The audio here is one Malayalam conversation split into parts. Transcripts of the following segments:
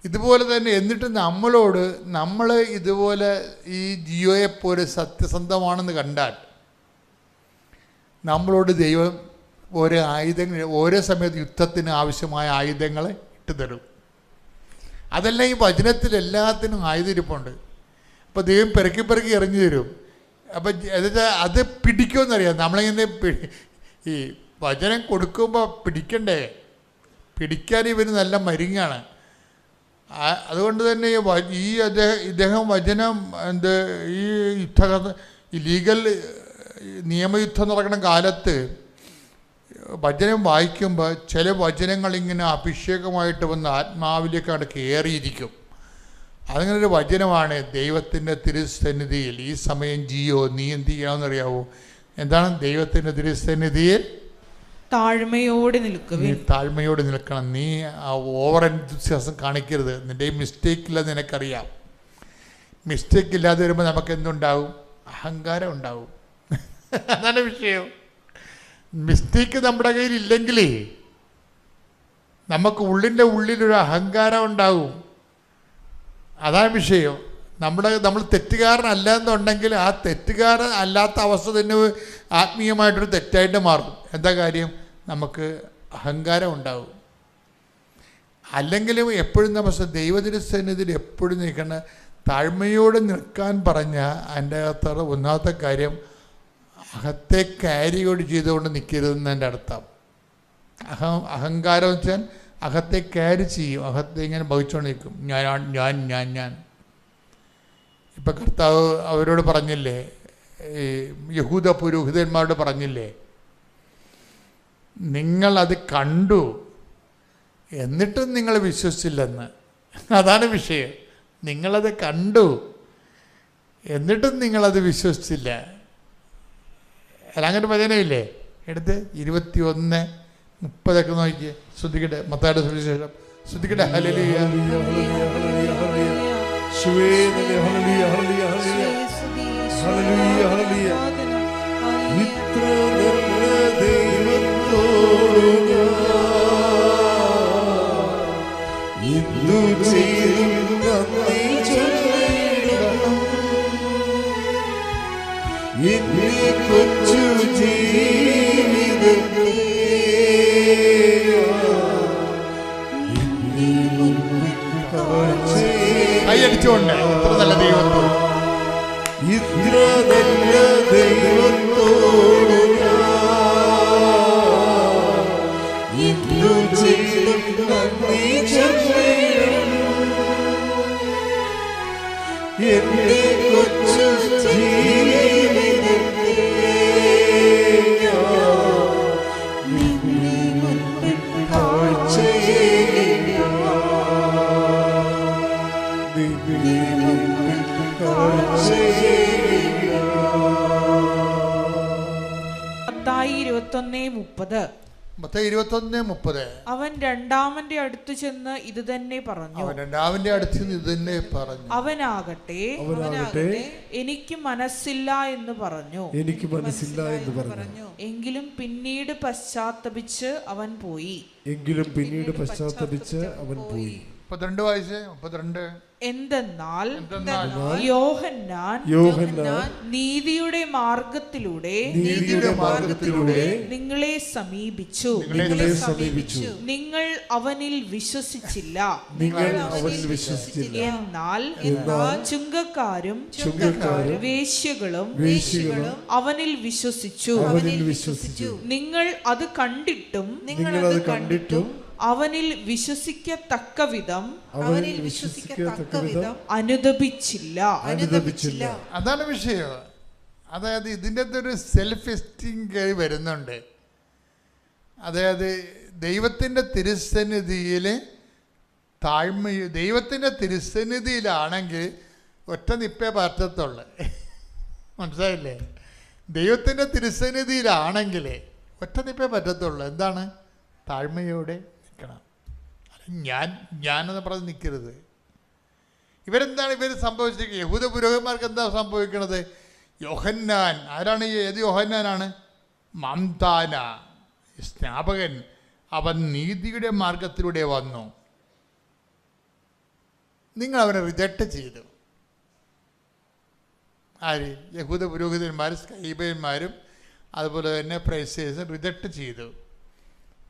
ഇതുപോലെ തന്നെ എന്നിട്ട് നമ്മൾ ഇതുപോലെ ഈ ജിയോയെപ്പോലെ സത്യസന്ധമാണെന്ന് കണ്ടാൽ നമ്മളോട് ദൈവം ഓരോ ആയുധങ്ങൾ ഓരോ സമയത്ത് യുദ്ധത്തിന് ആവശ്യമായ ആയുധങ്ങളെ ഇട്ട് തരും. അതെല്ലാം ഈ വചനത്തിൽ എല്ലാത്തിനും ആയുധരിപ്പുണ്ട്. അപ്പോൾ ദൈവം പെറുക്കി എറിഞ്ഞു തരും. അപ്പം അത് പിടിക്കുമെന്നറിയാം. നമ്മളിങ്ങനെ ഈ വചനം കൊടുക്കുമ്പോൾ പിടിക്കണ്ടേ? പിടിക്കാൻ ഇവന് നല്ല മരുങ്ങാണ്. അതുകൊണ്ട് തന്നെ ഇദ്ദേഹം വചനം ഈ ലീഗൽ നിയമയുദ്ധം നടക്കുന്ന കാലത്ത് വചനം വായിക്കുമ്പോൾ ചില വചനങ്ങളിങ്ങനെ അഭിഷേകമായിട്ട് വന്ന് ആത്മാവിലേക്ക് അവിടെ കയറിയിരിക്കും. അങ്ങനൊരു വചനമാണ് ദൈവത്തിൻ്റെ തിരുസന്നിധിയിൽ ഈ സമയം ജിയോ നീ എന്ത് ചെയ്യണമെന്നറിയാവോ? എന്താണ്? ദൈവത്തിൻ്റെ തിരുസന്നിധിയിൽ താഴ്മയോടെ നിൽക്കണം. നീ ഓവർ എൻതൂസിയാസം കാണിക്കരുത്. നിൻ്റെ ഈ മിസ്റ്റേക്ക് ഇല്ലെന്ന് നിനക്കറിയാം. മിസ്റ്റേക്ക് ഇല്ലാതെ വരുമ്പോൾ നമുക്ക് എന്തുണ്ടാവും? അഹങ്കാരം ഉണ്ടാവും. അതാണ് വിഷയം. മിസ്റ്റേക്ക് നമ്മുടെ കയ്യിൽ ഇല്ലെങ്കിൽ നമുക്ക് ഉള്ളിലൊരു അഹങ്കാരം ഉണ്ടാവും. അതാണ് വിഷയം. നമ്മൾ തെറ്റുകാരനല്ല എന്നുണ്ടെങ്കിൽ ആ തെറ്റുകാരൻ അല്ലാത്ത അവസ്ഥ തന്നെ ആത്മീയമായിട്ടൊരു തെറ്റായിട്ട് മാറും. എന്താ കാര്യം? നമുക്ക് അഹങ്കാരം ഉണ്ടാവും. അല്ലെങ്കിലും എപ്പോഴും നമ്മൾ ദൈവത്തിൻ്റെ സന്നിധിയിൽ എപ്പോഴും നിൽക്കുന്ന താഴ്മയോടെ നിൽക്കാൻ പറഞ്ഞ അതിൻ്റെ അകത്തുള്ള ഒന്നാമത്തെ കാര്യം അകത്തെ ക്യാരിയോട് ചെയ്തുകൊണ്ട് നിൽക്കരുതെന്ന് എൻ്റെ അർത്ഥം. അഹങ്കാരം വെച്ചാൽ അകത്തെ ക്യാരി ചെയ്യും. അകത്തെ ഇങ്ങനെ ഭവിച്ചുകൊണ്ട് നിൽക്കും. ഞാൻ ഇപ്പം കർത്താവ് അവരോട് പറഞ്ഞില്ലേ, ഈ യഹൂദ പുരോഹിതന്മാരോട് പറഞ്ഞില്ലേ, നിങ്ങളത് കണ്ടു എന്നിട്ടും നിങ്ങൾ വിശ്വസിച്ചില്ലെന്ന്. അതാണ് വിഷയം. നിങ്ങളത് കണ്ടു എന്നിട്ടും നിങ്ങളത് വിശ്വസിച്ചില്ല. അങ്ങനെ വചനമില്ലേ? എടുത്ത് 21:30 നോക്കിയേ. ശ്രദ്ധിക്കട്ടെ. മത്തായിയുടെ സുവിശേഷം ശ്രദ്ധിക്കട്ടെ. ഹല്ലേലൂയ കൊച്ചു ജീവിതത്തെ കൈയടിച്ചുകൊണ്ട് ഇത്ര നല്ല ദൈവത്തോട് മത്തായി 21:30 അവൻ രണ്ടാമന്റെ അടുത്ത് ചെന്ന് ഇത് തന്നെ പറഞ്ഞു. അവനാകട്ടെ എനിക്ക് മനസ്സില്ല എന്ന് പറഞ്ഞു. എങ്കിലും പിന്നീട് പശ്ചാത്തപിച്ച് അവൻ പോയി. 32 എന്തെന്നാൽ യോഹന്നാൻ നീതിയുടെ മാർഗത്തിലൂടെ നിങ്ങളെ സമീപിച്ചു. നിങ്ങൾ അവനിൽ വിശ്വസിച്ചില്ല. എന്നാൽ ചുങ്കക്കാരും വേശ്യകളും അവനിൽ വിശ്വസിച്ചു. നിങ്ങൾ അത് കണ്ടിട്ടും അവനിൽ വിശ്വസിക്കത്തക്ക വിധം അനുദപിച്ചില്ല. അതാണ് വിഷയം. അതായത് ഇതിൻ്റെ ഒരു സെൽഫ് എസ്റ്റീം കയറി വരുന്നുണ്ട്. അതായത് ദൈവത്തിൻ്റെ തിരുസന്നിധിയിൽ ദൈവത്തിൻ്റെ തിരുസന്നിധിയിലാണെങ്കിൽ ഒറ്റ നിപ്പേ പറ്റത്തുള്ളു. മനസ്സിലായില്ലേ? ദൈവത്തിൻ്റെ തിരുസന്നിധിയിലാണെങ്കിൽ ഒറ്റ നിപ്പേ പറ്റത്തുള്ളു. എന്താണ്? താഴ്മയോടെ നിൽക്കണം. ഞാനെന്ന് പറഞ്ഞ് നിൽക്കരുത്. ഇവരെന്താണ് സംഭവിച്ചിരിക്കുന്നത്? യഹൂദ പുരോഹിതന്മാർക്ക് എന്താ സംഭവിക്കണത്? യോഹന്നാൻ ആരാണ്? ഏത് യോഹന്നാനാണ്? മംതാന സ്നാപകൻ. അവൻ നീതിയുടെ മാർഗത്തിലൂടെ വന്നു. നിങ്ങൾ അവനെ റിജക്റ്റ് ചെയ്തു. ആര്? യഹൂദ പുരോഹിതന്മാരും സ്ക്രൈബന്മാരും അതുപോലെ തന്നെ ഫരിസേയരും റിജക്റ്റ് ചെയ്തു.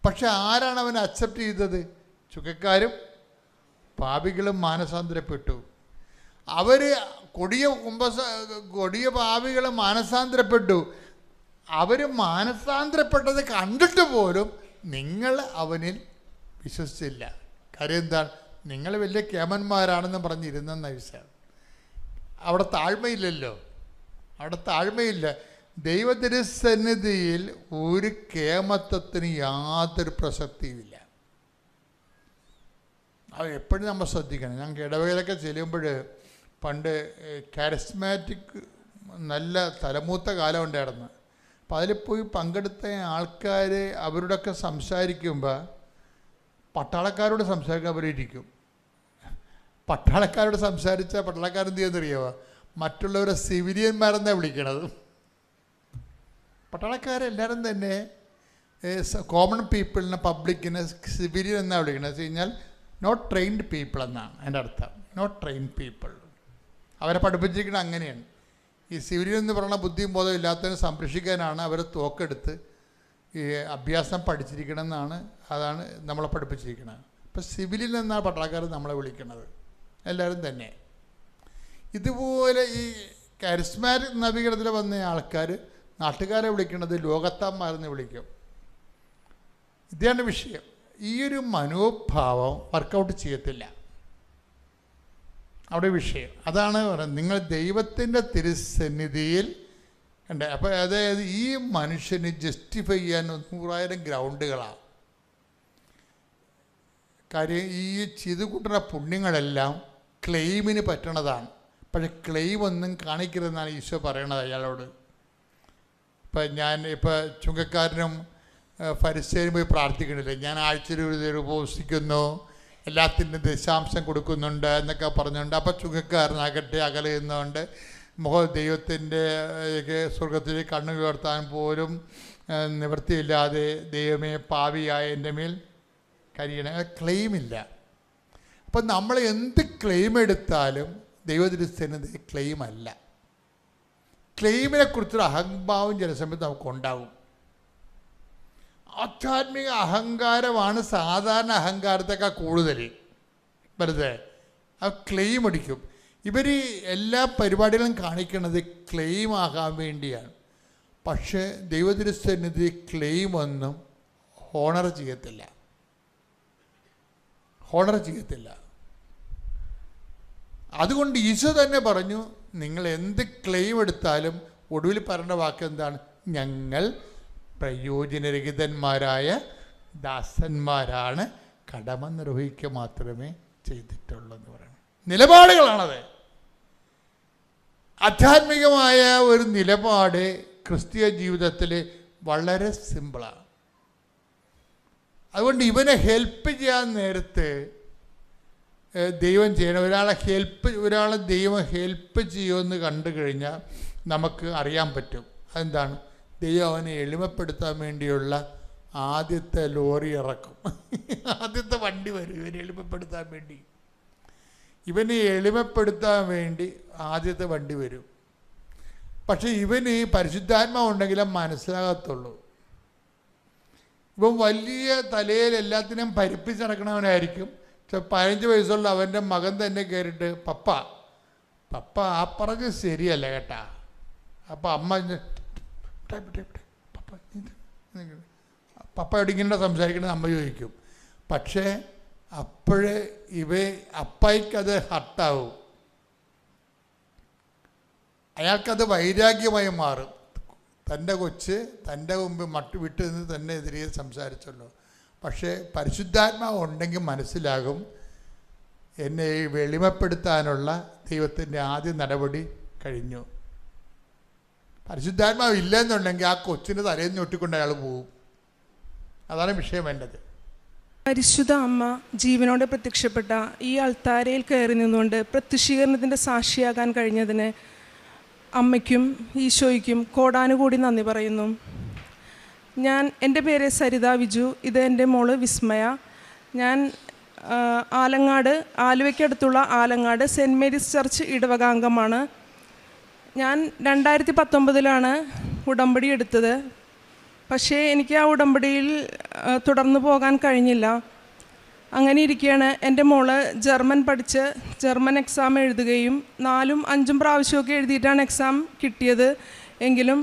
പക്ഷെ ആരാണ് അവനെ അക്സെപ്റ്റ് ചെയ്തത്? ചുങ്കക്കാരും പാപികളും മാനസാന്തരപ്പെട്ടു. അവർ കൊടിയ പാപികൾ മാനസാന്തരപ്പെട്ടു. അവർ മാനസാന്തരപ്പെട്ടത് കണ്ടിട്ട് പോലും നിങ്ങൾ അവനിൽ വിശ്വസിച്ചില്ല. കാര്യം എന്താണ്? നിങ്ങൾ വലിയ കേമന്മാരാണെന്ന് പറഞ്ഞിരുന്നെന്ന വിഷയം. അവിടെ താഴ്മയില്ലല്ലോ, അവിടെ താഴ്മയില്ല. ദൈവതിരുസന്നിധിയിൽ ഒരു കേമത്വത്തിന് യാതൊരു പ്രസക്തിയുമില്ല. അത് എപ്പോഴും നമ്മൾ ശ്രദ്ധിക്കണം. ഞങ്ങൾക്ക് ഇടവേളയൊക്കെ ചെല്ലുമ്പോൾ പണ്ട് കാരിസ്മാറ്റിക് നല്ല തലമൂത്ത കാലം ഉണ്ടായിരുന്നു. അപ്പോൾ അതിൽ പോയി പങ്കെടുത്ത ആൾക്കാർ അവരോടൊക്കെ സംസാരിക്കുമ്പോൾ പട്ടാളക്കാരോട് സംസാരിക്കാൻ അവരിരിക്കും. പട്ടാളക്കാരോട് സംസാരിച്ചാൽ പട്ടാളക്കാരെന്ത് ചെയ്യുന്നറിയാമോ? മറ്റുള്ളവരെ സിവിലിയന്മാരെന്നാണ് വിളിക്കണത്. പട്ടാളക്കാരെല്ലാവരും തന്നെ കോമൺ പീപ്പിളിനെ, പബ്ലിക്കിനെ സിവിലിയൻ എന്നാണ് വിളിക്കണത്. വെച്ച് കഴിഞ്ഞാൽ നോട്ട് ട്രെയിൻഡ് പീപ്പിൾ എന്നാണ് എൻ്റെ അർത്ഥം. Not trained people. അവരെ പഠിപ്പിച്ചിരിക്കുന്നത് അങ്ങനെയാണ്. ഈ സിവിലിയൻ എന്ന് പറയുന്ന ബുദ്ധിയും ബോധം ഇല്ലാത്തതിനെ സംരക്ഷിക്കാനാണ് അവർ തോക്കെടുത്ത് ഈ അഭ്യാസം പഠിച്ചിരിക്കണമെന്നാണ്, അതാണ് നമ്മളെ പഠിപ്പിച്ചിരിക്കുന്നത്. ഇപ്പം സിവിലിയൻ എന്നാണ് പട്ടാളക്കാർ നമ്മളെ വിളിക്കുന്നത് എല്ലാവരും തന്നെ. ഇതുപോലെ ഈ കരിസ്മാറ്റിക് നവീകരണത്തിൽ വന്ന ആൾക്കാർ നാട്ടുകാരെ വിളിക്കുന്നത് ലോകത്താന്മാരെന്ന് വിളിക്കും. ഇതാണ് വിഷയം. ഈ ഒരു മനോഭാവം വർക്കൗട്ട് ചെയ്യത്തില്ല. അവിടെ വിഷയം അതാണ് പറയുന്നത്. നിങ്ങൾ ദൈവത്തിൻ്റെ തിരുസന്നിധിയിൽ ഉണ്ട്. അപ്പോൾ അതായത് ഈ മനുഷ്യന് ജസ്റ്റിഫൈ ചെയ്യാൻ 100,000 ഗ്രൗണ്ടുകളാണ്. കാര്യം ഈ ചെയ്തു കൂട്ടുന്ന പുണ്യങ്ങളെല്ലാം ക്ലെയിമിന് പറ്റണതാണ്. പക്ഷെ ക്ലെയിം ഒന്നും കാണിക്കരുതെന്നാണ് ഈശോ പറയണത് അയാളോട്. ഇപ്പോൾ ചുങ്കക്കാരനും ഫരിസേയനും പോയി പ്രാർത്ഥിക്കണില്ലേ, ഞാൻ ആഴ്ചയിൽ ഉപവസിക്കുന്നു, എല്ലാത്തിൻ്റെ ദശാംശം കൊടുക്കുന്നുണ്ട് എന്നൊക്കെ പറഞ്ഞുകൊണ്ട്. അപ്പോൾ ചുങ്കക്കാരനാകട്ടെ അകലെ നിന്നുകൊണ്ട് ദൈവത്തിൻ്റെ സ്വർഗത്തിൽ കണ്ണു ഉയർത്താൻ പോലും നിവൃത്തിയില്ലാതെ ദൈവമേ പാപിയായ എൻ്റെ മേൽ കരിയണ ക്ലെയിമില്ല. അപ്പം നമ്മൾ എന്ത് ക്ലെയിം എടുത്താലും ദൈവത്തിൻ്റെ ക്ലെയിം അല്ല. ക്ലെയിമിനെ കുറിച്ചൊരു അഹംഭാവം ചില സമയത്ത് നമുക്കുണ്ടാവും. ആധ്യാത്മിക അഹങ്കാരമാണ് സാധാരണ അഹങ്കാരത്തേക്കാൾ കൂടുതൽ. വെറുതെ ആ ക്ലെയിം അടിക്കും. ഇവർ എല്ലാ പരിപാടികളും കാണിക്കുന്നത് ക്ലെയിം ആകാൻ വേണ്ടിയാണ്. പക്ഷേ ദൈവതിരുസന്നിധി ക്ലെയിം ഒന്നും ഹോണർ ചെയ്യത്തില്ല. അതുകൊണ്ട് ഈശോ തന്നെ പറഞ്ഞു, നിങ്ങൾ എന്ത് ക്ലെയിം എടുത്താലും ഒടുവിൽ പറഞ്ഞ വാക്ക് എന്താണ്? ഞങ്ങൾ പ്രയോജനരഹിതന്മാരായ ദാസന്മാരാണ്, കടമ നിർവഹിക്കുക മാത്രമേ ചെയ്തിട്ടുള്ളൂ എന്ന് പറയണം. നിലപാടുകളാണത്. ആധ്യാത്മികമായ ഒരു നിലപാട് ക്രിസ്തീയ ജീവിതത്തിൽ വളരെ സിമ്പിളാണ്. അതുകൊണ്ട് ഇവനെ ഹെൽപ്പ് ചെയ്യാൻ നേരത്ത് ദൈവം ചെയ്യണം. ഒരാളെ ദൈവം ഹെൽപ്പ് ചെയ്യുമെന്ന് കണ്ടു കഴിഞ്ഞാൽ നമുക്ക് അറിയാൻ പറ്റും. അതെന്താണ്? ദൈവം അവനെ എളിമപ്പെടുത്താൻ വേണ്ടിയുള്ള ആദ്യത്തെ ലോറി ഇറക്കും. ആദ്യത്തെ വണ്ടി വരും ഇവനെ എളിമപ്പെടുത്താൻ വേണ്ടി. ആദ്യത്തെ വണ്ടി വരും. പക്ഷെ ഇവന് പരിശുദ്ധാത്മാവ് ഉണ്ടെങ്കിലേ മനസ്സിലാകത്തുള്ളൂ. ഇവൻ വലിയ തലയിൽ എല്ലാത്തിനും പരിപ്പിച്ച് നടക്കണവനായിരിക്കും. 15 വയസ്സുള്ള അവൻ്റെ മകൻ തന്നെ കയറിയിട്ട് പപ്പ ആ പറഞ്ഞത് ശരിയല്ല കേട്ടാ. അപ്പം അമ്മ പപ്പയോട് ഇങ്ങനെ സംസാരിക്കണമെന്ന് അമ്മ ചോദിക്കും. പക്ഷേ അപ്പോഴേ അപ്പായിക്കത് ഹർട്ടാവും. അയാൾക്കത് വൈരാഗ്യമായി മാറും. തൻ്റെ കൊച്ച് തൻ്റെ മുമ്പ് വിട്ട് നിന്ന് തന്നെ എതിരെ സംസാരിച്ചല്ലോ. പക്ഷേ പരിശുദ്ധാത്മാവ് ഉണ്ടെങ്കിൽ മനസ്സിലാകും, എന്നെ വെളിമപ്പെടുത്താനുള്ള ദൈവത്തിൻ്റെ ആദ്യ നടപടി കഴിഞ്ഞു. പരിശുദ്ധാത്മാവ് ഇല്ലെന്നുണ്ടെങ്കിൽ ആ കൊച്ചിൻ്റെ തലയിൽ ഞൊട്ടിക്കൊണ്ട് അയാൾ പോവും. അതാണ് വിഷയം വേണ്ടത്. പരിശുദ്ധ അമ്മ ജീവനോടെ പ്രത്യക്ഷപ്പെട്ട ഈ അൾത്താരയിൽ കയറി നിന്നുകൊണ്ട് പ്രത്യക്ഷീകരണത്തിൻ്റെ സാക്ഷിയാകാൻ കഴിഞ്ഞതിന് അമ്മയ്ക്കും ഈശോയ്ക്കും കോടാനുകൂടി നന്ദി പറയുന്നു. എൻ്റെ പേര് സരിത വിജു. ഇത് എൻ്റെ മോള് വിസ്മയ. ഞാൻ ആലങ്ങാട്, ആലുവയ്ക്കടുത്തുള്ള ആലങ്ങാട് സെൻറ്റ് മേരീസ് ചർച്ച് ഇടവകാംഗമാണ്. ഞാൻ 2019 ഉടമ്പടി എടുത്തത്. പക്ഷേ എനിക്ക് ആ ഉടമ്പടിയിൽ തുടർന്നു പോകാൻ കഴിഞ്ഞില്ല. അങ്ങനെ ഇരിക്കുകയാണ് എൻ്റെ മോള് ജർമ്മൻ പഠിച്ച് ജർമ്മൻ എക്സാം എഴുതുകയും 4ഉം 5ഉം പ്രാവശ്യമൊക്കെ എഴുതിയിട്ടാണ് എക്സാം കിട്ടിയത്. എങ്കിലും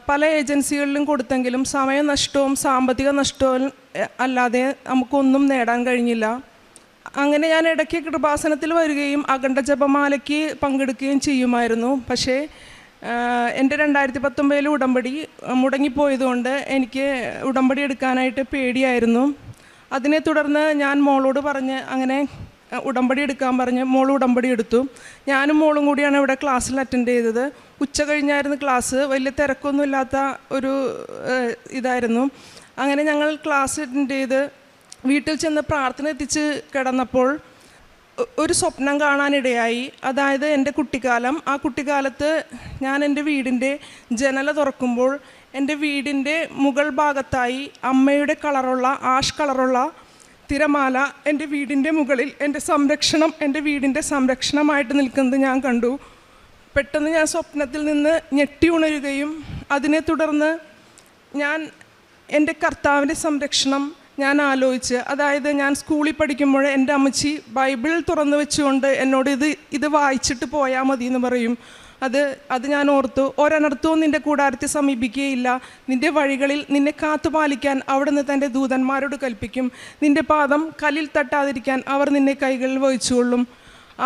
പല ഏജൻസികളിലും കൊടുത്തെങ്കിലും സമയനഷ്ടവും സാമ്പത്തിക നഷ്ടവും അല്ലാതെ നമുക്കൊന്നും നേടാൻ കഴിഞ്ഞില്ല. അങ്ങനെ ഞാൻ ഇടയ്ക്ക് കൃപാസനത്തിൽ വരികയും അഖണ്ഡ ജപമാലയ്ക്ക് പങ്കെടുക്കുകയും ചെയ്യുമായിരുന്നു. പക്ഷേ എൻ്റെ 2019 ഉടമ്പടി മുടങ്ങിപ്പോയതുകൊണ്ട് എനിക്ക് ഉടമ്പടി എടുക്കാനായിട്ട് പേടിയായിരുന്നു. അതിനെ തുടർന്ന് ഞാൻ മോളോട് പറഞ്ഞ് അങ്ങനെ ഉടമ്പടി എടുക്കാൻ പറഞ്ഞ് മോൾ ഉടമ്പടി എടുത്തു. ഞാനും മോളും കൂടിയാണ് ഇവിടെ ക്ലാസ്സിൽ അറ്റൻഡ് ചെയ്തത്. ഉച്ച കഴിഞ്ഞായിരുന്നു ക്ലാസ്. വലിയ തിരക്കൊന്നുമില്ലാത്ത ഒരു ഇതായിരുന്നു. അങ്ങനെ ഞങ്ങൾ ക്ലാസ് അറ്റൻഡ് ചെയ്ത് വീട്ടിൽ ചെന്ന് പ്രാർത്ഥന എത്തിച്ച് കിടന്നപ്പോൾ ഒരു സ്വപ്നം കാണാനിടയായി. അതായത് എൻ്റെ കുട്ടിക്കാലം. ആ കുട്ടിക്കാലത്ത് ഞാൻ എൻ്റെ വീടിൻ്റെ ജനല തുറക്കുമ്പോൾ എൻ്റെ വീടിൻ്റെ മുകൾ ഭാഗത്തായി അമ്മയുടെ കളറുള്ള ആഷ് കളറുള്ള തിരമാല എൻ്റെ വീടിൻ്റെ മുകളിൽ എൻ്റെ വീടിൻ്റെ സംരക്ഷണമായിട്ട് നിൽക്കുന്നത് ഞാൻ കണ്ടു. പെട്ടെന്ന് ഞാൻ സ്വപ്നത്തിൽ നിന്ന് ഞെട്ടി ഉണരുകയും അതിനെ തുടർന്ന് ഞാൻ എൻ്റെ കർത്താവിൻ്റെ സംരക്ഷണം ഞാൻ ആലോചിച്ച്, അതായത് ഞാൻ സ്കൂളിൽ പഠിക്കുമ്പോൾ എൻ്റെ അമ്മച്ചി ബൈബിൾ തുറന്നു വെച്ചുകൊണ്ട് എന്നോട് ഇത് വായിച്ചിട്ട് പോയാൽ മതി എന്ന് പറയും. അത് ഞാൻ ഓർത്തു. ഒരനർത്ഥവും നിൻ്റെ കൂടാരത്തെ സമീപിക്കുകയില്ല, നിൻ്റെ വഴികളിൽ നിന്നെ കാത്തുപാലിക്കാൻ അവിടുന്ന് തൻ്റെ ദൂതന്മാരോട് കൽപ്പിക്കും, നിൻ്റെ പാദം കല്ലിൽ തട്ടാതിരിക്കാൻ അവർ നിന്നെ കൈകളിൽ വഹിച്ചുകൊള്ളും.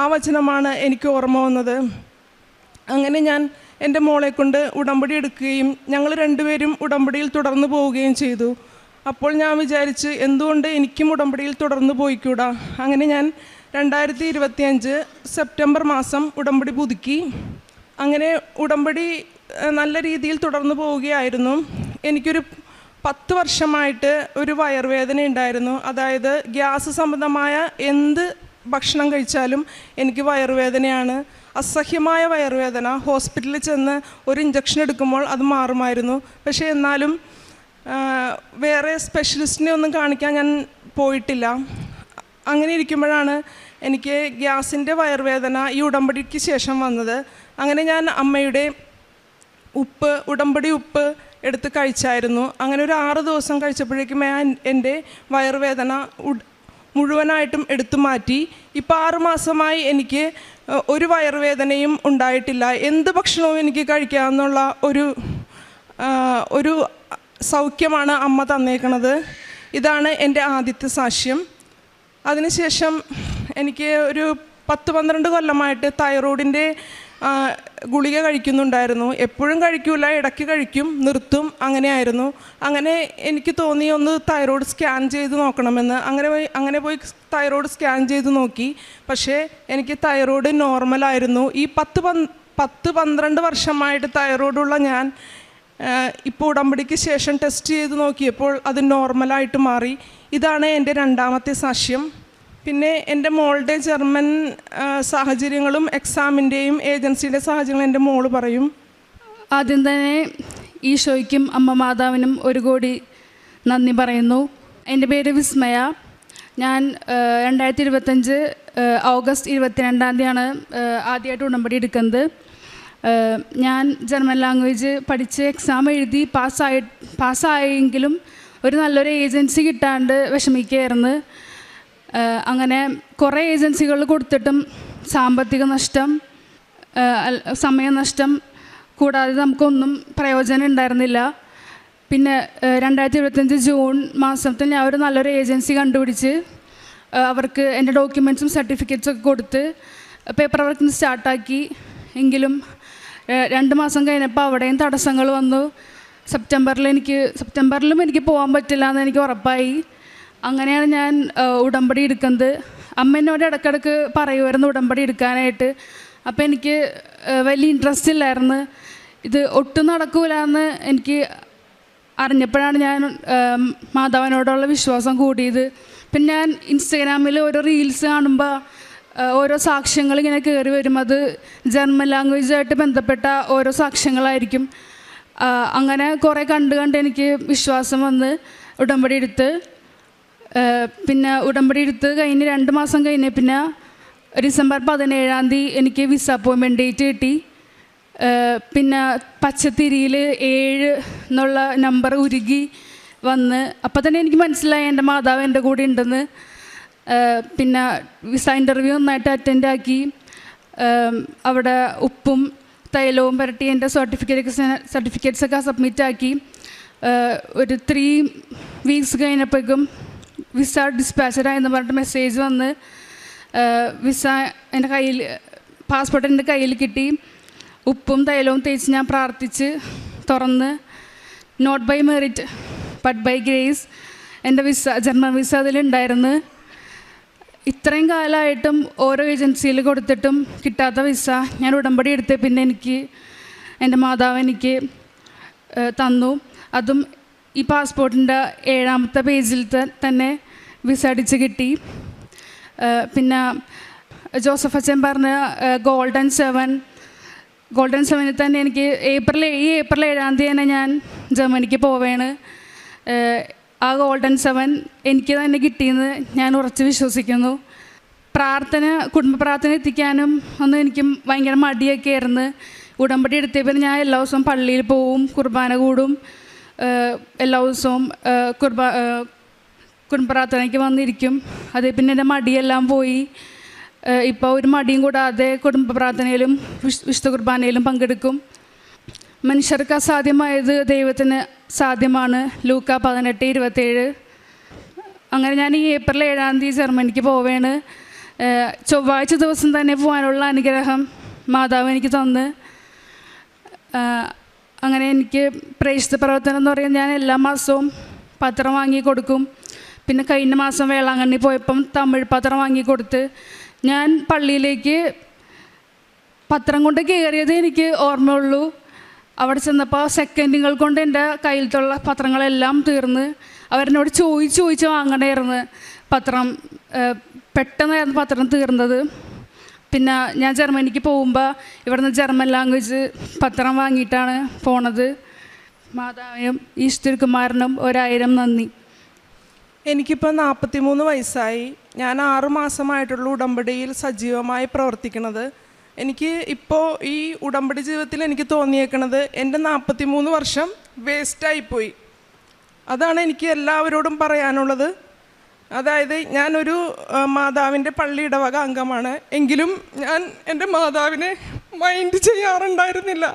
ആ വചനമാണ് എനിക്ക് ഓർമ്മ വന്നത്. അങ്ങനെ ഞാൻ എൻ്റെ മോളെ കൊണ്ട് ഉടമ്പടി എടുക്കുകയും ഞങ്ങൾ രണ്ടുപേരും ഉടമ്പടിയിൽ തുടർന്നു പോവുകയും ചെയ്തു. അപ്പോൾ ഞാൻ വിചാരിച്ച് എന്തുകൊണ്ട് എനിക്കും ഉടമ്പടിയിൽ തുടർന്നു പോയിക്കൂടാ. അങ്ങനെ ഞാൻ 2025 സെപ്റ്റംബർ മാസം ഉടമ്പടി പുതുക്കി. അങ്ങനെ ഉടമ്പടി നല്ല രീതിയിൽ തുടർന്നു പോവുകയായിരുന്നു. എനിക്കൊരു 10 വർഷമായിട്ട് ഒരു വയറുവേദന ഉണ്ടായിരുന്നു. അതായത് ഗ്യാസ് സംബന്ധമായ എന്ത് ഭക്ഷണം കഴിച്ചാലും എനിക്ക് വയറുവേദനയാണ്. അസഹ്യമായ വയറുവേദന. ഹോസ്പിറ്റലിൽ ചെന്ന് ഒരു ഇഞ്ചക്ഷൻ എടുക്കുമ്പോൾ അത് മാറുമായിരുന്നു. പക്ഷേ എന്നാലും വേറെ സ്പെഷ്യലിസ്റ്റിനെ ഒന്നും കാണിക്കാൻ ഞാൻ പോയിട്ടില്ല. അങ്ങനെ ഇരിക്കുമ്പോഴാണ് എനിക്ക് ഗ്യാസിൻ്റെ വയറുവേദന ഈ ഉടമ്പടിക്ക് ശേഷം വന്നത്. അങ്ങനെ ഞാൻ അമ്മയുടെ ഉടമ്പടി ഉപ്പ് എടുത്ത് കഴിച്ചായിരുന്നു. അങ്ങനെ ഒരു 6 ദിവസം കഴിച്ചപ്പോഴേക്കും ഞാൻ എൻ്റെ വയറുവേദന മുഴുവനായിട്ടും എടുത്തു മാറ്റി. ഇപ്പോൾ 6 മാസമായി എനിക്ക് ഒരു വയറുവേദനയും ഉണ്ടായിട്ടില്ല. എന്ത് ഭക്ഷണവും എനിക്ക് കഴിക്കാമെന്നുള്ള ഒരു സൗഖ്യമാണ് അമ്മ തന്നേക്കണത്. ഇതാണ് എൻ്റെ ആദ്യത്തെ സാക്ഷ്യം. അതിനുശേഷം എനിക്ക് ഒരു 10-12 കൊല്ലമായിട്ട് തൈറോയിഡിൻ്റെ ഗുളിക കഴിക്കുന്നുണ്ടായിരുന്നു. എപ്പോഴും കഴിക്കില്ല, ഇടയ്ക്ക് കഴിക്കും, നിർത്തും, അങ്ങനെയായിരുന്നു. അങ്ങനെ എനിക്ക് തോന്നി ഒന്ന് തൈറോയ്ഡ് സ്കാൻ ചെയ്ത് നോക്കണമെന്ന്. അങ്ങനെ പോയി തൈറോയ്ഡ് സ്കാൻ ചെയ്ത് നോക്കി. പക്ഷേ എനിക്ക് തൈറോയ്ഡ് നോർമലായിരുന്നു. ഈ 10-12 വർഷമായിട്ട് തൈറോയ്ഡുള്ള ഞാൻ ഇപ്പോൾ ഉടമ്പടിക്ക് ശേഷം ടെസ്റ്റ് ചെയ്ത് നോക്കിയപ്പോൾ അത് നോർമലായിട്ട് മാറി. ഇതാണ് എൻ്റെ രണ്ടാമത്തെ സാക്ഷ്യം. പിന്നെ എൻ്റെ മോളുടെ ജർമ്മൻ സാഹചര്യങ്ങളും എക്സാമിൻ്റെയും ഏജൻസിയുടെ സാഹചര്യങ്ങളും എൻ്റെ മോള് പറയും. ആദ്യം തന്നെ ഈശോയ്ക്കും അമ്മ മാതാവിനും 1 കോടി നന്ദി പറയുന്നു. എൻ്റെ പേര് വിസ്മയ. ഞാൻ 2025 ഓഗസ്റ്റ് 22-ാം തീയതിയാണ് ആദ്യമായിട്ട് ഉടമ്പടി എടുക്കുന്നത്. ഞാൻ ജർമ്മൻ ലാംഗ്വേജ് പഠിച്ച് എക്സാം എഴുതി പാസ്സായെങ്കിലും ഒരു നല്ലൊരു ഏജൻസി കിട്ടാണ്ട് വിഷമിക്കുകയായിരുന്നു. അങ്ങനെ കുറേ ഏജൻസികളിൽ കൊടുത്തിട്ടും സാമ്പത്തിക നഷ്ടം, സമയനഷ്ടം കൂടാതെ നമുക്കൊന്നും പ്രയോജനം ഉണ്ടായിരുന്നില്ല. പിന്നെ 2025 ജൂൺ മാസത്തിൽ ഞാൻ ഒരു നല്ലൊരു ഏജൻസി കണ്ടുപിടിച്ച് അവർക്ക് എൻ്റെ ഡോക്യുമെൻറ്റ്സും സർട്ടിഫിക്കറ്റ്സൊക്കെ കൊടുത്ത് പേപ്പർ വർക്കിന് സ്റ്റാർട്ടാക്കി. എങ്കിലും 2 മാസം കഴിഞ്ഞപ്പോൾ അവിടെയും തടസ്സങ്ങൾ വന്നു. സെപ്റ്റംബറിലും എനിക്ക് പോകാൻ പറ്റില്ല എന്ന് എനിക്ക് ഉറപ്പായി. അങ്ങനെയാണ് ഞാൻ ഉടമ്പടി എടുക്കുന്നത്. അമ്മ എന്നോട് ഇടയ്ക്കിടയ്ക്ക് പറയുമായിരുന്നു ഉടമ്പടി എടുക്കാനായിട്ട്. അപ്പോൾ എനിക്ക് വലിയ ഇൻട്രസ്റ്റ് ഇല്ലായിരുന്നു. ഇത് ഒട്ടും നടക്കൂല എന്ന് എനിക്ക് അറിഞ്ഞപ്പോഴാണ് ഞാൻ മാതാവിനോടുള്ള വിശ്വാസം കൂടിയത്. പിന്നെ ഞാൻ ഇൻസ്റ്റഗ്രാമിൽ ഓരോ റീൽസ് കാണുമ്പോൾ ഓരോ സാക്ഷ്യങ്ങൾ ഇങ്ങനെ കയറി വരും. അത് ജർമ്മൻ ലാംഗ്വേജായിട്ട് ബന്ധപ്പെട്ട ഓരോ സാക്ഷ്യങ്ങളായിരിക്കും. അങ്ങനെ കുറേ കണ്ട് എനിക്ക് വിശ്വാസം വന്ന് ഉടമ്പടി എടുത്ത് പിന്നെ ഉടമ്പടി എടുത്ത് കഴിഞ്ഞ് 2 മാസം കഴിഞ്ഞ് പിന്നെ ഡിസംബർ 17-ാം തീയതി എനിക്ക് വിസ അപ്പോയിൻമെൻറ്റ് ഡേറ്റ് കിട്ടി. പിന്നെ പച്ചത്തിരിയിൽ 7 എന്നുള്ള നമ്പർ ഉരുകി വന്ന് അപ്പോൾ തന്നെ എനിക്ക് മനസ്സിലായി എൻ്റെ മാതാവ് എൻ്റെ കൂടെ ഉണ്ടെന്ന്. പിന്നെ വിസ ഇൻ്റർവ്യൂ നന്നായിട്ട് അറ്റൻഡ് ആക്കി. അവിടെ ഉപ്പും തൈലവും പുരട്ടി എൻ്റെ സർട്ടിഫിക്കറ്റ്സൊക്കെ സബ്മിറ്റ് ആക്കി. ഒരു 3 വീക്സ് കഴിഞ്ഞപ്പോഴേക്കും വിസ ഡിസ്പാച്ചഡായെന്ന് പറഞ്ഞിട്ട് മെസ്സേജ് വന്ന് വിസ എൻ്റെ കയ്യിൽ, പാസ്പോർട്ട് എൻ്റെ കയ്യിൽ കിട്ടി. ഉപ്പും തൈലവും തേച്ച് ഞാൻ പ്രാർത്ഥിച്ച് തുറന്ന് not by merit but by grace എൻ്റെ വിസ, ജർമ്മൻ വിസ അതിലുണ്ടായിരുന്നു. ഇത്രയും കാലമായിട്ടും ഓരോ ഏജൻസിയിൽ കൊടുത്തിട്ടും കിട്ടാത്ത വിസ ഞാൻ ഉടമ്പടി എടുത്ത് പിന്നെ എനിക്ക് എൻ്റെ മാതാവ് എനിക്ക് തന്നു. അതും ഈ പാസ്പോർട്ടിൻ്റെ 7ാമത്തെ പേജിൽ തന്നെ വിസ അടിച്ച് കിട്ടി. പിന്നെ ജോസഫ് അച്ഛൻ പറഞ്ഞ ഗോൾഡൻ 7 തന്നെ എനിക്ക് ഏപ്രിൽ 7-ാം തീയതി തന്നെ ഞാൻ ജർമ്മനിക്ക് പോവുകയാണ്. ആ ഗോൾഡൻ 7 എനിക്ക് തന്നെ കിട്ടിയെന്ന് ഞാൻ ഉറച്ച് വിശ്വസിക്കുന്നു. കുടുംബ പ്രാർത്ഥന എത്തിക്കാനും ഒന്നും എനിക്ക് ഭയങ്കര മടിയൊക്കെ ആയിരുന്നു. ഉടമ്പടി എടുത്തപ്പോൾ ഞാൻ എല്ലാ ദിവസവും പള്ളിയിൽ പോവും, കുർബാന കൂടും, എല്ലാ ദിവസവും കുടുംബ പ്രാർത്ഥനയ്ക്ക് വന്നിരിക്കും. അതേ പിന്നെ എൻ്റെ മടിയെല്ലാം പോയി. ഇപ്പോൾ ഒരു മടിയും കൂടാതെ കുടുംബ പ്രാർത്ഥനയിലും വിശുദ്ധ കുർബാനയിലും പങ്കെടുക്കും. മനുഷ്യർക്ക് അസാധ്യമായത് ദൈവത്തിന് സാധ്യമാണ്. ലൂക്ക 18:27. അങ്ങനെ ഞാൻ ഈ ഏപ്രിൽ 7-ാം തീയതി ജർമ്മനിക്ക് പോവുകയാണ്. ചൊവ്വാഴ്ച ദിവസം തന്നെ പോകാനുള്ള അനുഗ്രഹം മാതാവ് എനിക്ക് തന്ന്. അങ്ങനെ എനിക്ക് പ്രേക്ഷിത പ്രവർത്തനം എന്ന് പറയുന്നത് ഞാൻ എല്ലാ മാസവും പത്രം വാങ്ങി കൊടുക്കും. പിന്നെ കഴിഞ്ഞ മാസം വേളാങ്കണ്ണി പോയപ്പം തമിഴ് പത്രം വാങ്ങിക്കൊടുത്ത് ഞാൻ പള്ളിയിലേക്ക് പത്രം കൊണ്ട് കയറിയത് എനിക്ക് ഓർമ്മയുള്ളൂ. അവിടെ ചെന്നപ്പോൾ സെക്കൻഡുകൾ കൊണ്ട് എൻ്റെ കയ്യിലത്തുള്ള പത്രങ്ങളെല്ലാം തീർന്ന് അവരെന്നോട് ചോദിച്ച് വാങ്ങണമായിരുന്നു പത്രം. പെട്ടെന്നായിരുന്നു പത്രം തീർന്നത്. പിന്നെ ഞാൻ ജർമ്മനിക്ക് പോകുമ്പോൾ ഇവിടുന്ന് ജർമ്മൻ ലാംഗ്വേജ് പത്രം വാങ്ങിയിട്ടാണ് പോണത്. മാതാവിനും ഈശ്വരകുമാരനും 1000 നന്ദി. എനിക്കിപ്പോൾ 43 വയസ്സായി. ഞാൻ 6 മാസമായിട്ടുള്ള ഉടമ്പടിയിൽ സജീവമായി പ്രവർത്തിക്കുന്നത്. എനിക്ക് ഇപ്പോൾ ഈ ഉടമ്പടി ജീവിതത്തിൽ എനിക്ക് തോന്നിയേക്കണത് എൻ്റെ 43 വർഷം വേസ്റ്റായിപ്പോയി. അതാണ് എനിക്ക് എല്ലാവരോടും പറയാനുള്ളത്. അതായത് ഞാനൊരു മാതാവിൻ്റെ പള്ളി ഇടവക അംഗമാണ്. എങ്കിലും ഞാൻ എൻ്റെ മാതാവിനെ മൈൻഡ് ചെയ്യാറുണ്ടായിരുന്നില്ല.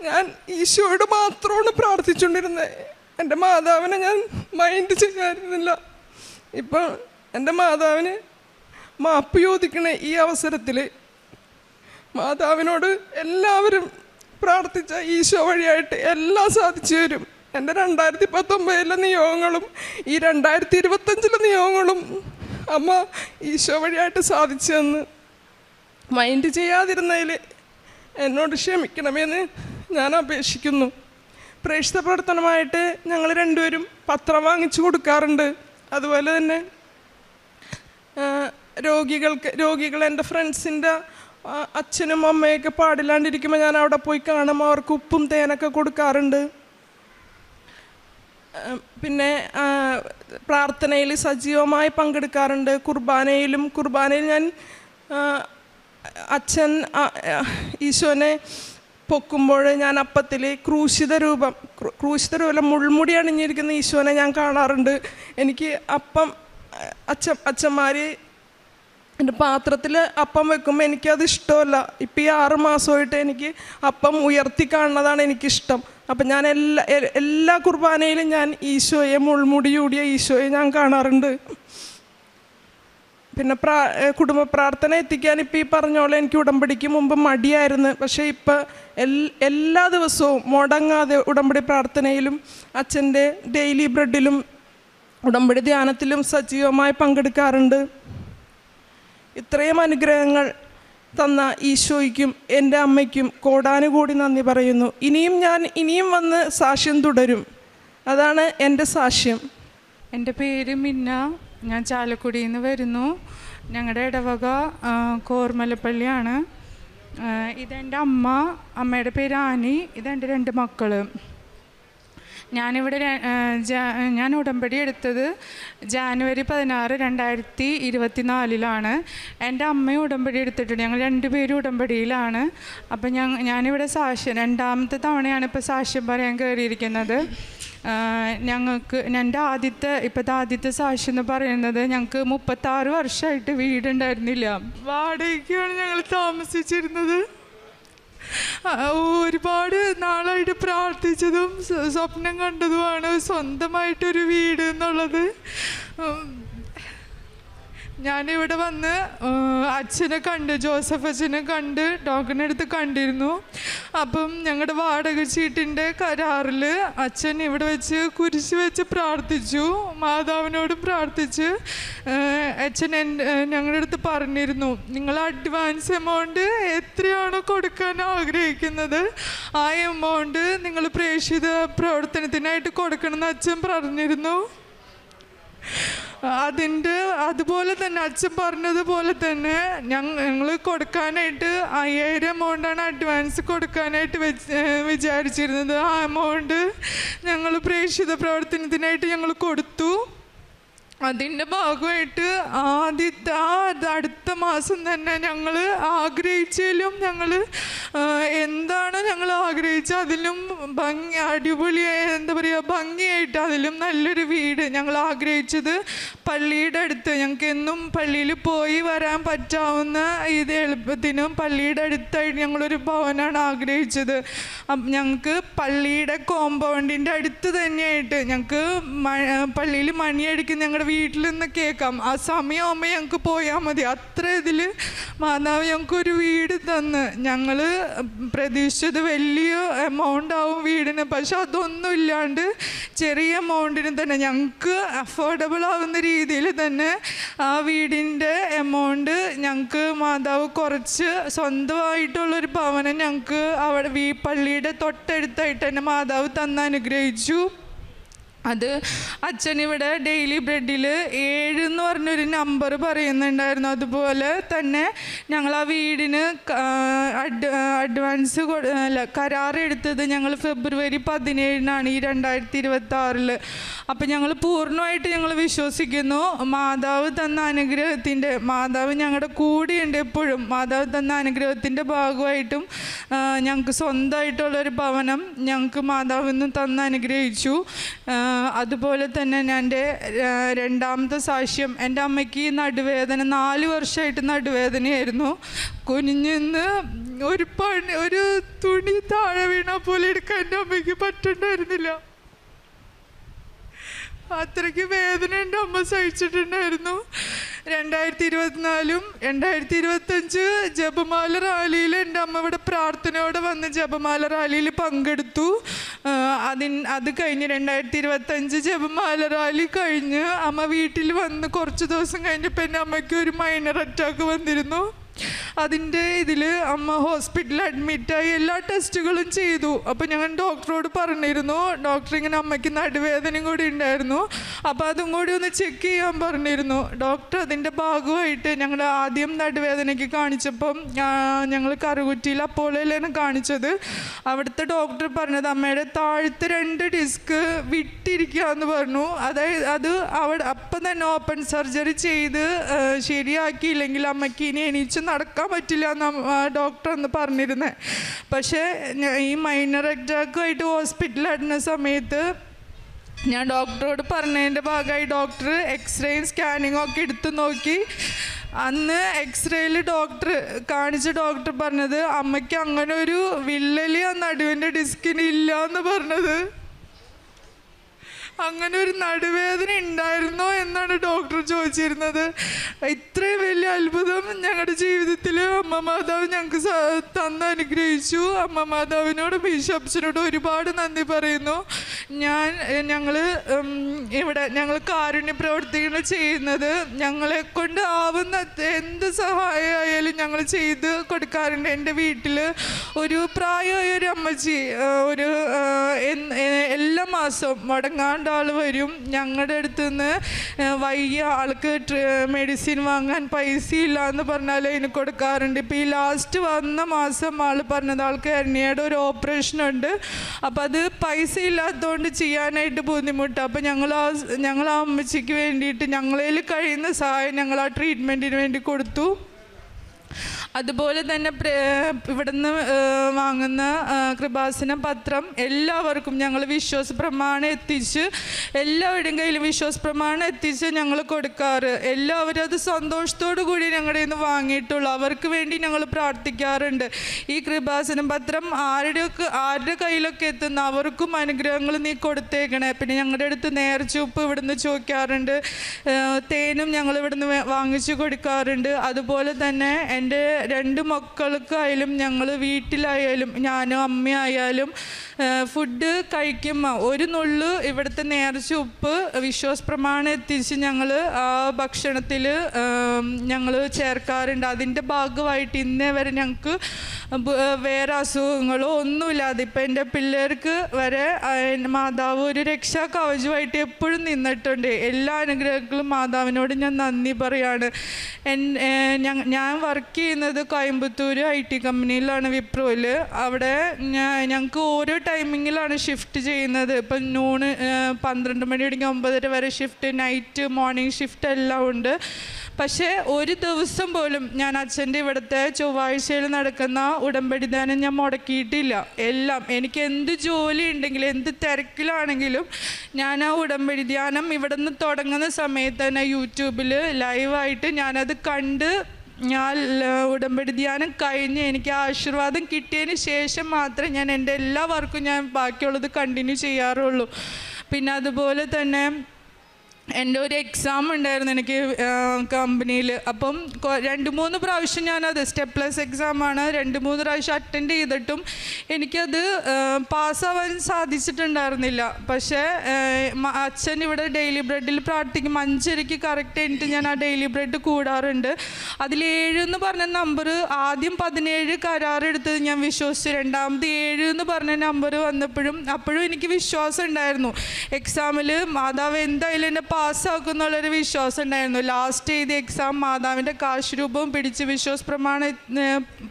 ഞാൻ ഈശോയോട് മാത്രമാണ് പ്രാർത്ഥിച്ചുകൊണ്ടിരുന്നത്. എൻ്റെ മാതാവിനെ ഞാൻ മൈൻഡ് ചെയ്യാറുന്നില്ല. ഇപ്പം എൻ്റെ മാതാവിന് മാപ്പ് ചോദിക്കണ ഈ അവസരത്തിൽ മാതാവിനോട് എല്ലാവരും പ്രാർത്ഥിച്ച ഈശോ വഴിയായിട്ട് എല്ലാം സാധിച്ചു വരും. എൻ്റെ 2019 നിയോഗങ്ങളും ഈ 2025 നിയോഗങ്ങളും അമ്മ ഈശോ വഴിയായിട്ട് സാധിച്ചു തന്ന് മൈൻഡ് ചെയ്യാതിരുന്നതിൽ എന്നോട് ക്ഷമിക്കണമെന്ന് ഞാൻ അപേക്ഷിക്കുന്നു. പ്രേക്ഷിത പ്രവർത്തനമായിട്ട് ഞങ്ങൾ 2 പേരും പത്രം വാങ്ങിച്ചു കൊടുക്കാറുണ്ട്. അതുപോലെ തന്നെ രോഗികൾ എൻ്റെ ഫ്രണ്ട്സിൻ്റെ അച്ഛനും അമ്മയൊക്കെ പാടില്ലാണ്ടിരിക്കുമ്പോൾ ഞാൻ അവിടെ പോയി കാണുമ്പോൾ അവർക്ക് ഉപ്പും തേനൊക്കെ കൊടുക്കാറുണ്ട്. പിന്നെ പ്രാർത്ഥനയിൽ സജീവമായി പങ്കെടുക്കാറുണ്ട്. കുർബാനയിൽ ഞാൻ അച്ഛൻ ഈശോനെ പൊക്കുമ്പോൾ ഞാൻ അപ്പത്തിൽ ക്രൂശിത രൂപം മുൾമുടി അണിഞ്ഞിരിക്കുന്ന ഈശോനെ ഞാൻ കാണാറുണ്ട്. എനിക്ക് അപ്പം അച്ഛന്മാർ എൻ്റെ പാത്രത്തിൽ അപ്പം വെക്കുമ്പോൾ എനിക്കത് ഇഷ്ടമല്ല. ഇപ്പം ഈ 6 മാസമായിട്ട് എനിക്ക് അപ്പം ഉയർത്തി കാണുന്നതാണ് എനിക്കിഷ്ടം. അപ്പം ഞാൻ എല്ലാ കുർബാനയിലും ഞാൻ ഈശോയെ മുൾമുടി ചൂടിയ ഈശോയെ ഞാൻ കാണാറുണ്ട്. പിന്നെ കുടുംബ പ്രാർത്ഥന എത്തിക്കാൻ ഇപ്പം ഈ പറഞ്ഞോളെ എനിക്ക് ഉടമ്പടിക്ക് മുമ്പ് മടിയായിരുന്നു. പക്ഷേ ഇപ്പം എല്ലാ ദിവസവും മുടങ്ങാതെ ഉടമ്പടി പ്രാർത്ഥനയിലും അച്ഛൻ്റെ ഡെയിലി ബ്രെഡിലും ഉടമ്പടി ധ്യാനത്തിലും സജീവമായി പങ്കെടുക്കാറുണ്ട്. ഇത്രയും അനുഗ്രഹങ്ങൾ തന്ന ഈശോയ്ക്കും എൻ്റെ അമ്മയ്ക്കും കോടാനുകോടി നന്ദി പറയുന്നു. ഇനിയും വന്ന് സാക്ഷ്യം തുടരും. അതാണ് എൻ്റെ സാക്ഷ്യം. എൻ്റെ പേര് മിന്ന. ഞാൻ ചാലക്കുടിയിൽ നിന്ന് വരുന്നു. ഞങ്ങളുടെ ഇടവക കോർമലപ്പള്ളിയാണ്. ഇതെൻ്റെ അമ്മയുടെ പേര് ആനി. ഇതെൻ്റെ 2 മക്കൾ. ഞാൻ ഉടമ്പടി എടുത്തത് ജാനുവരി 16, 2024 എൻ്റെ അമ്മയും ഉടമ്പടി എടുത്തിട്ടുണ്ട്. ഞങ്ങൾ രണ്ടുപേരും ഉടമ്പടിയിലാണ്. അപ്പം ഞാനിവിടെ സാക്ഷ്യം രണ്ടാമത്തെ തവണയാണ് ഇപ്പോൾ സാക്ഷ്യം പറയാൻ കയറിയിരിക്കുന്നത്. എൻ്റെ ആദ്യത്തെ സാക്ഷ്യം എന്ന് പറയുന്നത്, ഞങ്ങൾക്ക് 36 വർഷമായിട്ട് വീടുണ്ടായിരുന്നില്ല. വാടകയ്ക്കാണ് ഞങ്ങൾ താമസിച്ചിരുന്നത്. ഒരുപാട് നാളായിട്ട് പ്രാർത്ഥിച്ചതും സ്വപ്നം കണ്ടതുമാണ് സ്വന്തമായിട്ടൊരു വീട് എന്നുള്ളത്. ഞാനിവിടെ വന്ന് അച്ഛനെ കണ്ട്, ജോസഫ് അച്ഛനെ കണ്ട് ഡോക്ടറിനെ അടുത്ത് കണ്ടിരുന്നു. അപ്പം ഞങ്ങളുടെ വാടക ചീട്ടിൻ്റെ കരാറിൽ അച്ഛൻ ഇവിടെ വെച്ച് കുരിശ് വെച്ച് പ്രാർത്ഥിച്ചു, മാതാവിനോടും പ്രാർത്ഥിച്ച്. അച്ഛൻ ഞങ്ങളുടെ അടുത്ത് പറഞ്ഞിരുന്നു, നിങ്ങൾ അഡ്വാൻസ് എമൗണ്ട് എത്രയാണോ കൊടുക്കാൻ ആഗ്രഹിക്കുന്നത് ആ എമൗണ്ട് നിങ്ങൾ പ്രേക്ഷിത പ്രവർത്തനത്തിനായിട്ട് കൊടുക്കണമെന്ന് അച്ഛൻ പറഞ്ഞിരുന്നു. അതുപോലെ തന്നെ അച്ഛൻ പറഞ്ഞതുപോലെ തന്നെ ഞങ്ങൾ കൊടുക്കാനായിട്ട് 5000 എമൗണ്ടാണ് അഡ്വാൻസ് കൊടുക്കാനായിട്ട് വിചാരിച്ചിരുന്നത്. ആ എമൗണ്ട് ഞങ്ങൾ പ്രേക്ഷിത പ്രവർത്തനത്തിനായിട്ട് ഞങ്ങൾ കൊടുത്തു. അതിൻ്റെ ഭാഗമായിട്ട് അടുത്ത മാസം തന്നെ ഞങ്ങൾ ആഗ്രഹിച്ചാലും ഞങ്ങൾ എന്താണ് ഞങ്ങൾ ആഗ്രഹിച്ചത് അതിലും ഭംഗിയായിട്ട് അതിലും നല്ലൊരു വീട് ഞങ്ങൾ ആഗ്രഹിച്ചത് പള്ളിയുടെ അടുത്ത്. ഞങ്ങൾക്ക് എന്നും പള്ളിയിൽ പോയി വരാൻ പറ്റാവുന്ന ഇത് എളുപ്പത്തിനും പള്ളിയുടെ അടുത്തായിട്ട് ഞങ്ങളൊരു ഭവനാണ് ആഗ്രഹിച്ചത്. ഞങ്ങൾക്ക് പള്ളിയുടെ കോമ്പൗണ്ടിൻ്റെ അടുത്ത് തന്നെയായിട്ട് ഞങ്ങൾക്ക് പള്ളിയിൽ മണിയടിക്കുന്ന ഞങ്ങളുടെ വീട്ടിൽ നിന്ന് കേൾക്കാം. ആ സമയമാകുമ്പോൾ ഞങ്ങൾക്ക് പോയാൽ മതി. അത്ര ഇതിൽ മാതാവ് ഞങ്ങൾക്കൊരു വീട് തന്ന്. ഞങ്ങൾ പ്രതീക്ഷിച്ചത് വലിയ എമൗണ്ട് ആവും വീടിന്, പക്ഷെ അതൊന്നും ഇല്ലാണ്ട് ചെറിയ എമൗണ്ടിന് തന്നെ ഞങ്ങൾക്ക് അഫോർഡബിൾ ആവുന്ന രീതിയിൽ തന്നെ ആ വീടിൻ്റെ എമൗണ്ട് ഞങ്ങൾക്ക് മാതാവ് കുറച്ച് സ്വന്തമായിട്ടുള്ളൊരു ഭവനം ഞങ്ങൾക്ക് അവിടെ പള്ളിയുടെ തൊട്ടടുത്തായിട്ട് തന്നെ മാതാവ് തന്ന് അനുഗ്രഹിച്ചു. അത് അച്ഛനിവിടെ ഡെയിലി ബ്രെഡിൽ 7 എന്ന് പറഞ്ഞൊരു നമ്പർ പറയുന്നുണ്ടായിരുന്നു. അതുപോലെ തന്നെ ഞങ്ങൾ ആ വീടിന് അഡ്വാൻസ് കരാറെടുത്തത് ഞങ്ങൾ ഫെബ്രുവരി 17 ഈ 2026. അപ്പം ഞങ്ങൾ പൂർണ്ണമായിട്ട് ഞങ്ങൾ വിശ്വസിക്കുന്നു മാതാവ് തന്ന അനുഗ്രഹത്തിൻ്റെ, മാതാവ് ഞങ്ങളുടെ കൂടെയുണ്ട് എപ്പോഴും. മാതാവ് തന്ന അനുഗ്രഹത്തിൻ്റെ ഭാഗമായിട്ടും ഞങ്ങൾക്ക് സ്വന്തമായിട്ടുള്ളൊരു ഭവനം ഞങ്ങൾക്ക് മാതാവ് ഇന്ന് തന്ന് അനുഗ്രഹിച്ചു. അതുപോലെ തന്നെ എൻ്റെ രണ്ടാമത്തെ സാക്ഷ്യം, എൻ്റെ അമ്മയ്ക്ക് നടുവേദന 4 വർഷമായിട്ട് നടുവേദനയായിരുന്നു. കുനിഞ്ഞിന്ന് ഒരു തുണി താഴെ വീണാൽ പോലെ എടുക്കാൻ എൻ്റെ അമ്മയ്ക്ക് പറ്റുന്നുണ്ടായിരുന്നില്ല. അത്രയ്ക്ക് വേദന എൻ്റെ അമ്മ സഹിച്ചിട്ടുണ്ടായിരുന്നു. 2024 2025 ജപമാല റാലിയിൽ എൻ്റെ അമ്മ ഇവിടെ പ്രാർത്ഥനയോടെ വന്ന് ജപമാല റാലിയിൽ പങ്കെടുത്തു. അത് കഴിഞ്ഞ് 2025 ജപമാല റാലി കഴിഞ്ഞ് അമ്മ വീട്ടിൽ വന്ന് കുറച്ച് ദിവസം കഴിഞ്ഞപ്പോൾ എൻ്റെ അമ്മയ്ക്ക് ഒരു മൈനർ അറ്റാക്ക് വന്നിരുന്നു. അതിൻ്റെ ഇതിൽ അമ്മ ഹോസ്പിറ്റലിൽ അഡ്മിറ്റായി എല്ലാ ടെസ്റ്റുകളും ചെയ്തു. അപ്പോൾ ഞങ്ങൾ ഡോക്ടറോട് പറഞ്ഞിരുന്നു, ഡോക്ടർ ഇങ്ങനെ അമ്മയ്ക്ക് നടുവേദനയും കൂടി ഉണ്ടായിരുന്നു, അപ്പോൾ അതും കൂടി ഒന്ന് ചെക്ക് ചെയ്യാൻ പറഞ്ഞിരുന്നു. ഡോക്ടർ അതിൻ്റെ ഭാഗമായിട്ട് ഞങ്ങൾ ആദ്യം നടുവേദനയ്ക്ക് കാണിച്ചപ്പം ഞങ്ങൾ കറുകുറ്റിയിൽ അപ്പോളയിലാണ് കാണിച്ചത്. അവിടുത്തെ ഡോക്ടർ പറഞ്ഞത് അമ്മയുടെ താഴത്തെ 2 ഡിസ്ക് വിട്ടിരിക്കുക എന്ന് പറഞ്ഞു. അതായത് അപ്പം തന്നെ ഓപ്പൺ സർജറി ചെയ്ത് ശരിയാക്കിയില്ലെങ്കിൽ അമ്മയ്ക്ക് ഇനി എണീച്ച് നടക്കാൻ പറ്റില്ല എന്ന് ഡോക്ടർ എന്ന് പറഞ്ഞിരുന്നത്. പക്ഷേ ഈ മൈനർ അറ്റാക്കുമായിട്ട് ഹോസ്പിറ്റലിൽ ആടുന്ന സമയത്ത് ഞാൻ ഡോക്ടറോട് പറഞ്ഞതിൻ്റെ ഭാഗമായി ഡോക്ടർ എക്സ്റേയും സ്കാനിങ്ങും ഒക്കെ എടുത്തു നോക്കി. അന്ന് എക്സ്റേയിൽ കാണിച്ച ഡോക്ടർ പറഞ്ഞത് അമ്മയ്ക്ക് അങ്ങനെ ഒരു വിള്ളല് ആ നടുവിൻ്റെ ഡിസ്കിന് ഇല്ല എന്ന് പറഞ്ഞത്. അങ്ങനെ ഒരു നടുവേദന ഉണ്ടായിരുന്നോ എന്നാണ് ഡോക്ടർ ചോദിച്ചിരുന്നത്. ഇത്രയും വലിയ അത്ഭുതം ഞങ്ങളുടെ ജീവിതത്തിൽ അമ്മ മാതാവ് ഞങ്ങൾക്ക് തന്ന് അനുഗ്രഹിച്ചു. അമ്മ മാതാവിനോടും ബിഷപ്സിനോടും ഒരുപാട് നന്ദി പറയുന്നു. ഞങ്ങൾ കാരുണ്യ പ്രവർത്തികൾ ചെയ്യുന്നത് ഞങ്ങളെ കൊണ്ട് ആവുന്ന എന്ത് സഹായമായാലും ഞങ്ങൾ ചെയ്ത് കൊടുക്കാറുണ്ട്. എൻ്റെ വീട്ടിൽ ഒരു പ്രായമായ ഒരു അമ്മച്ചി എല്ലാ മാസവും മുടങ്ങാണ്ട് ആൾ വരും ഞങ്ങളുടെ അടുത്ത് നിന്ന്. വയ്യ, ആൾക്ക് മെഡിസിൻ വാങ്ങാൻ പൈസ ഇല്ല എന്ന് പറഞ്ഞാൽ അതിന് കൊടുക്കാറുണ്ട്. ഇപ്പോൾ ഈ ലാസ്റ്റ് വന്ന മാസം ആൾ പറഞ്ഞത് ആൾക്ക് ഹെർണിയയുടെ ഒരു ഓപ്പറേഷൻ ഉണ്ട്, അപ്പം അത് പൈസ ഇല്ലാത്തതുകൊണ്ട് ചെയ്യാനായിട്ട് ബുദ്ധിമുട്ട്. അപ്പം ഞങ്ങൾ ആ അമ്മച്ചിക്ക് വേണ്ടിയിട്ട് ഞങ്ങളേൽ കഴിയുന്ന സഹായം ഞങ്ങൾ ആ ട്രീറ്റ്മെൻറ്റിന് വേണ്ടി കൊടുത്തു. അതുപോലെ തന്നെ ഇവിടുന്ന് വാങ്ങുന്ന കൃപാസന പത്രം എല്ലാവർക്കും ഞങ്ങൾ വിശ്വാസ പ്രമാണം എത്തിച്ച്, എല്ലാവരുടെയും കയ്യിൽ വിശ്വാസ പ്രമാണം എത്തിച്ച് ഞങ്ങൾ കൊടുക്കാറ്. എല്ലാവരും അത് സന്തോഷത്തോടു കൂടി ഞങ്ങളുടെ നിന്ന് വാങ്ങിയിട്ടുള്ളൂ. അവർക്ക് വേണ്ടി ഞങ്ങൾ പ്രാർത്ഥിക്കാറുണ്ട്. ഈ കൃപാസന പത്രം ആരുടെ കയ്യിലൊക്കെ എത്തുന്ന അവർക്കും അനുഗ്രഹങ്ങൾ നീ കൊടുത്തേക്കണേ. പിന്നെ ഞങ്ങളുടെ അടുത്ത് നേർച്ചൂപ്പ് ഇവിടുന്ന് ചോദിക്കാറുണ്ട്, തേനും ഞങ്ങൾ ഇവിടുന്ന് വാങ്ങിച്ചു കൊടുക്കാറുണ്ട്. അതുപോലെ തന്നെ എൻ്റെ 2 മക്കൾക്കായാലും ഞങ്ങൾ വീട്ടിലായാലും ഞാനും അമ്മയായാലും ഫുഡ് കഴിക്കുമ്പോൾ ഒരു നുള്ളു ഇവിടുത്തെ നേർച്ച ഉപ്പ് വിശ്വാസ പ്രമാണം എത്തിച്ച് ഞങ്ങൾ ആ ഭക്ഷണത്തിൽ ഞങ്ങൾ ചേർക്കാറുണ്ട്. അതിൻ്റെ ഭാഗമായിട്ട് ഇന്നേ വരെ ഞങ്ങൾക്ക് വേറെ അസുഖങ്ങളോ ഒന്നുമില്ലാതെ ഇപ്പം എൻ്റെ പിള്ളേർക്ക് വരെ മാതാവ് ഒരു രക്ഷാ കവചമായിട്ട് എപ്പോഴും നിന്നിട്ടുണ്ട്. എല്ലാ അനുഗ്രഹങ്ങളും മാതാവിനോട് ഞാൻ നന്ദി പറയാണ്. ഞാൻ വർക്ക് ചെയ്യുന്നത് കോയമ്പത്തൂർ IT കമ്പനിയിലാണ്, വിപ്രോയിൽ. അവിടെ ഞങ്ങൾക്ക് ഓരോ ടൈമിങ്ങിലാണ് ഷിഫ്റ്റ് ചെയ്യുന്നത്. ഇപ്പം നൂണ് 12 മണി തുടങ്ങി 9:30 വരെ ഷിഫ്റ്റ്, നൈറ്റ് മോർണിംഗ് ഷിഫ്റ്റ് എല്ലാം ഉണ്ട്. പക്ഷേ ഒരു ദിവസം പോലും ഞാൻ അച്ഛൻ്റെ ഇവിടുത്തെ ചൊവ്വാഴ്ചയിൽ നടക്കുന്ന ഉടമ്പടി ധ്യാനം ഞാൻ മുടക്കിയിട്ടില്ല. എല്ലാം എനിക്ക് എന്ത് ജോലി ഉണ്ടെങ്കിലും എന്ത് തിരക്കിലാണെങ്കിലും ഞാൻ ആ ഉടമ്പടി ധ്യാനം ഇവിടെ നിന്ന് തുടങ്ങുന്ന സമയത്ത് തന്നെ യൂട്യൂബിൽ ലൈവായിട്ട് ഞാനത് കണ്ട് ഞാൻ ഉടമ്പടി ധ്യാനം കഴിഞ്ഞ് എനിക്ക് ആശീർവാദം കിട്ടിയതിന് ശേഷം മാത്രമേ ഞാൻ എൻ്റെ എല്ലാ വർക്കും ഞാൻ ബാക്കിയുള്ളത് കണ്ടിന്യൂ ചെയ്യാറുള്ളൂ. പിന്നെ അതുപോലെ തന്നെ എൻ്റെ ഒരു എക്സാം ഉണ്ടായിരുന്നു എനിക്ക് കമ്പനിയിൽ. അപ്പം 2-3 പ്രാവശ്യം ഞാനത് സ്റ്റെപ്പ്ലെസ് എക്സാമാണ് 2-3 പ്രാവശ്യം അറ്റൻഡ് ചെയ്തിട്ടും എനിക്കത് പാസ്സാവാൻ സാധിച്ചിട്ടുണ്ടായിരുന്നില്ല. പക്ഷേ അച്ഛൻ ഇവിടെ ഡെയിലി ബ്രെഡിൽ പ്രാർത്ഥിക്കും 5:30 കറക്റ്റ് കഴിഞ്ഞിട്ട് ഞാൻ ആ ഡെയിലി ബ്രെഡ് കൂടാറുണ്ട്. അതിൽ 7 എന്ന് പറഞ്ഞ നമ്പർ ആദ്യം 17 കരാറെടുത്തത് ഞാൻ വിശ്വസിച്ചു. രണ്ടാമത് 7 എന്ന് പറഞ്ഞ നമ്പർ അപ്പോഴും എനിക്ക് വിശ്വാസം ഉണ്ടായിരുന്നു. എക്സാമിൽ മാതാവ് എന്തായാലും എന്നെ പാസ്സാക്കുന്നുള്ളൊരു വിശ്വാസം ഉണ്ടായിരുന്നു. ലാസ്റ്റ് എഴുതിയ എക്സാം മാതാവിൻ്റെ കാശ് രൂപവും പിടിച്ച് വിശ്വാസ പ്രമാണം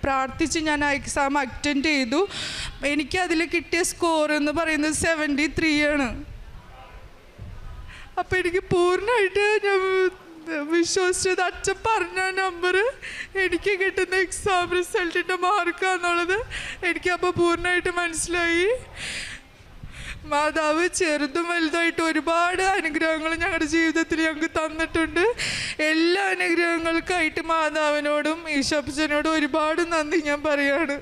പ്രാർത്ഥിച്ച് ഞാൻ ആ എക്സാം അറ്റൻഡ് ചെയ്തു. എനിക്കതിൽ കിട്ടിയ സ്കോർ എന്ന് പറയുന്നത് 73 ആണ്. അപ്പോൾ എനിക്ക് പൂർണ്ണമായിട്ട് ഞാൻ വിശ്വസിച്ചത് അച്ഛൻ പറഞ്ഞ നമ്പർ എനിക്ക് കിട്ടുന്ന എക്സാം റിസൾട്ടിൻ്റെ മാർക്കാന്നുള്ളത് എനിക്കപ്പോൾ പൂർണ്ണമായിട്ട് മനസ്സിലായി. മാതാവ് ചെറുതും വലുതായിട്ട് ഒരുപാട് അനുഗ്രഹങ്ങൾ ഞങ്ങളുടെ ജീവിതത്തിൽ ഞങ്ങൾക്ക് തന്നിട്ടുണ്ട്. എല്ലാ അനുഗ്രഹങ്ങൾക്കായിട്ട് മാതാവിനോടും ഈശോപ്പച്ചനോടും ഒരുപാട് നന്ദി ഞാൻ പറയാണ്.